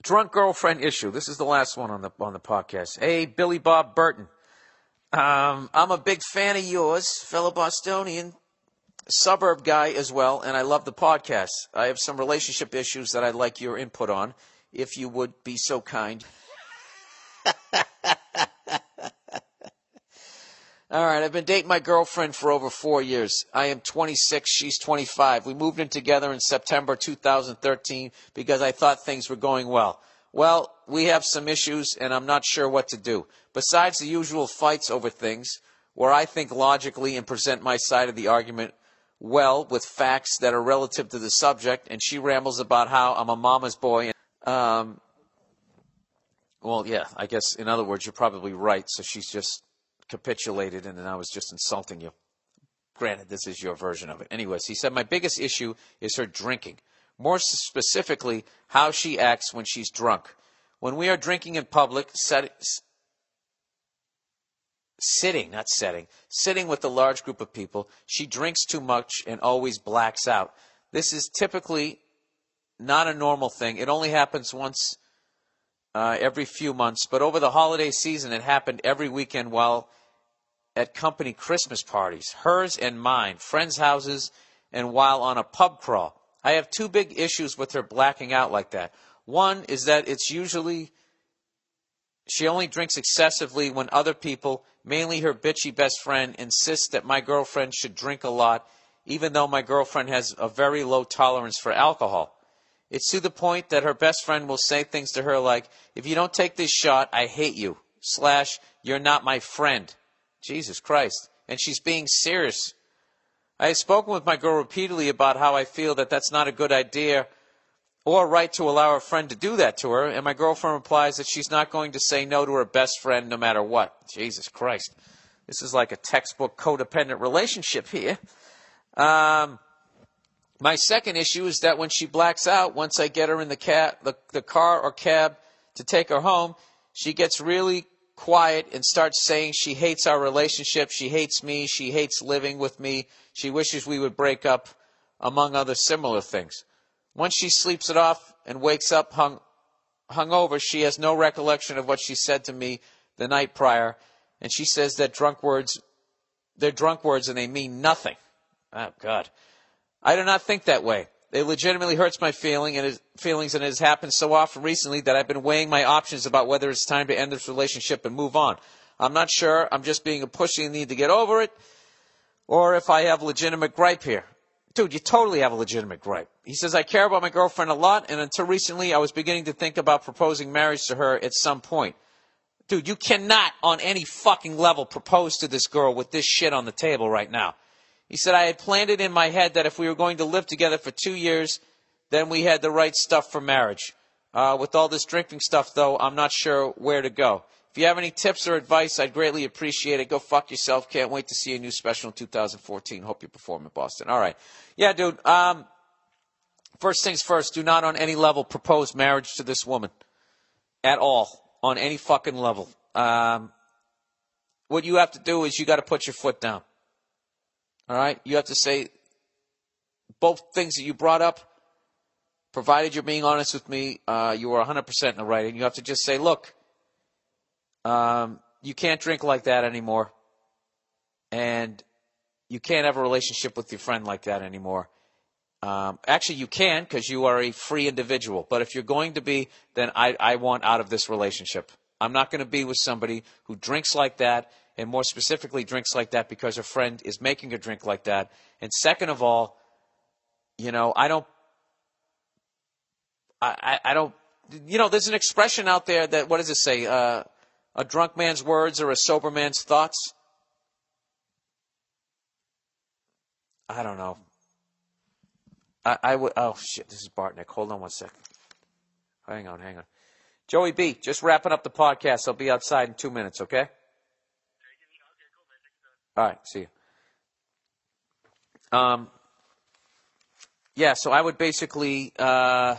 Drunk girlfriend issue. This is the last one on the podcast. Hey, Billy Bob Burton. I'm a big fan of yours, fellow Bostonian, suburb guy as well, and I love the podcast. I have some relationship issues that I'd like your input on, if you would be so kind. All right, I've been dating my girlfriend for over 4 years. I am 26, she's 25. We moved in together in September 2013 because I thought things were going well. Well, we have some issues, and I'm not sure what to do. Besides the usual fights over things, where I think logically and present my side of the argument well with facts that are relative to the subject, and she rambles about how I'm a mama's boy. Well, yeah, I guess, in other words, you're probably right, so she's just capitulated, and then I was just insulting you. Granted, this is your version of it. Anyways, he said, my biggest issue is her drinking. More specifically, how she acts when she's drunk. When we are drinking in public, sitting with a large group of people, she drinks too much and always blacks out. This is typically not a normal thing. It only happens once every few months, but over the holiday season, it happened every weekend while at company Christmas parties, hers and mine, friends' houses, and while on a pub crawl. I have two big issues with her blacking out like that. One is that it's usually she only drinks excessively when other people, mainly her bitchy best friend, insist that my girlfriend should drink a lot, even though my girlfriend has a very low tolerance for alcohol. It's to the point that her best friend will say things to her like, if you don't take this shot, I hate you, / you're not my friend. Jesus Christ. And she's being serious. I have spoken with my girl repeatedly about how I feel that that's not a good idea or right to allow her friend to do that to her, and my girlfriend replies that she's not going to say no to her best friend no matter what. Jesus Christ. This is like a textbook codependent relationship here. My second issue is that when she blacks out, once I get her in the car or cab to take her home, she gets really quiet and starts saying she hates our relationship, she hates me, she hates living with me, she wishes we would break up, among other similar things. Once she sleeps it off and wakes up hungover, she has no recollection of what she said to me the night prior, and she says that they're drunk words and they mean nothing. Oh, God. I do not think that way. It legitimately hurts my feelings, and it has happened so often recently that I've been weighing my options about whether it's time to end this relationship and move on. I'm not sure I'm just being a pussy and need to get over it, or if I have a legitimate gripe here. Dude, you totally have a legitimate gripe. He says, I care about my girlfriend a lot, and until recently I was beginning to think about proposing marriage to her at some point. Dude, you cannot on any fucking level propose to this girl with this shit on the table right now. He said, I had planned it in my head that if we were going to live together for 2 years, then we had the right stuff for marriage. With all this drinking stuff, though, I'm not sure where to go. If you have any tips or advice, I'd greatly appreciate it. Go fuck yourself. Can't wait to see a new special in 2014. Hope you perform in Boston. All right. Yeah, dude. First things first, do not on any level propose marriage to this woman. At all. On any fucking level. What you have to do is you got to put your foot down. All right? You have to say both things that you brought up, provided you're being honest with me, you are 100% in the right. And you have to just say, look, you can't drink like that anymore. And you can't have a relationship with your friend like that anymore. Actually, you can because you are a free individual. But if you're going to be, then I want out of this relationship. I'm not going to be with somebody who drinks like that, and more specifically drinks like that because her friend is making her drink like that. And second of all, you know, I don't, you know, there's an expression out there that, what does it say? A drunk man's words are a sober man's thoughts. I don't know. I would, oh shit, this is Bartnick. Hold on one second. Hang on. Joey B, just wrapping up the podcast. I'll be outside in 2 minutes, okay? All right, see you. Yeah, so I would basically, okay,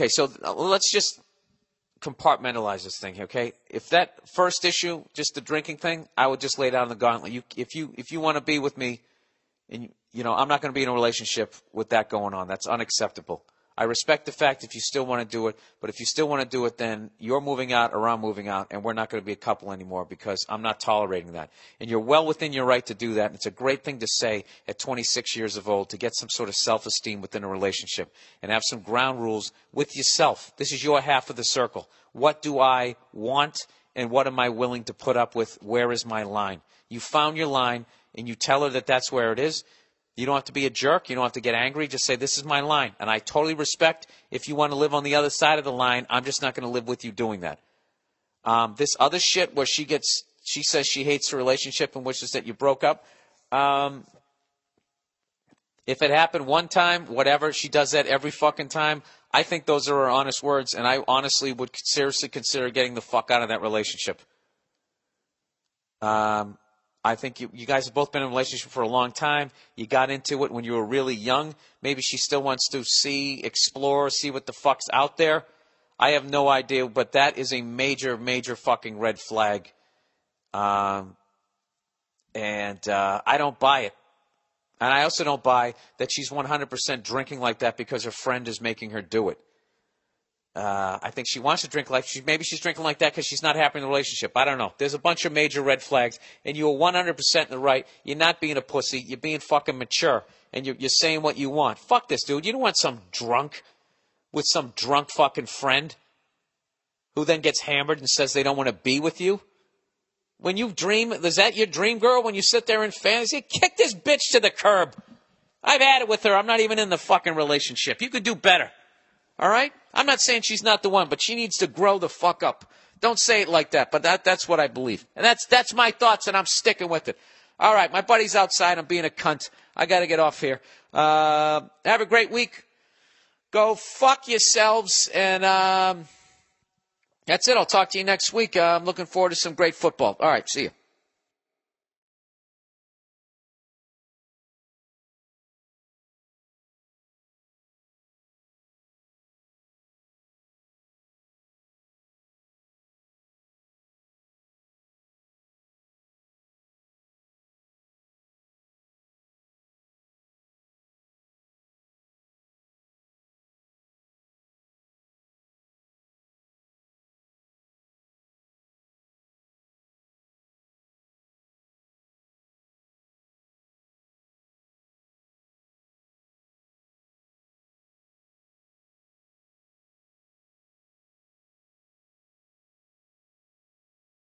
so let's just compartmentalize this thing, okay? If that first issue, just the drinking thing, I would just lay down the gauntlet. If you want to be with me, and you know, I'm not going to be in a relationship with that going on. That's unacceptable. I respect the fact if you still want to do it, but if you still want to do it, then you're moving out or I'm moving out, and we're not going to be a couple anymore because I'm not tolerating that. And you're well within your right to do that, and it's a great thing to say at 26 years of old to get some sort of self-esteem within a relationship and have some ground rules with yourself. This is your half of the circle. What do I want, and what am I willing to put up with? Where is my line? You found your line, and you tell her that that's where it is. You don't have to be a jerk. You don't have to get angry. Just say, this is my line. And I totally respect if you want to live on the other side of the line. I'm just not going to live with you doing that. This other shit where she says she hates the relationship and wishes that you broke up. If it happened one time, whatever, she does that every fucking time. I think those are her honest words, and I honestly would seriously consider getting the fuck out of that relationship. I think you guys have both been in a relationship for a long time. You got into it when you were really young. Maybe she still wants to explore, see what the fuck's out there. I have no idea, but that is a major, major fucking red flag. I don't buy it. And I also don't buy that she's 100% drinking like that because her friend is making her do it. I think she wants to drink like maybe she's drinking like that because she's not happy in the relationship. I don't know. There's a bunch of major red flags, and you're 100% in the right. You're not being a pussy. You're being fucking mature, and you're saying what you want. Fuck this, dude. You don't want some drunk with some drunk fucking friend who then gets hammered and says they don't want to be with you. When you dream, is that your dream girl when you sit there in fantasy? Kick this bitch to the curb. I've had it with her. I'm not even in the fucking relationship. You could do better. All right? I'm not saying she's not the one, but she needs to grow the fuck up. Don't say it like that, but that's what I believe. And that's my thoughts, and I'm sticking with it. All right, my buddy's outside. I'm being a cunt. I got to get off here. Have a great week. Go fuck yourselves, and that's it. I'll talk to you next week. I'm looking forward to some great football. All right, see you.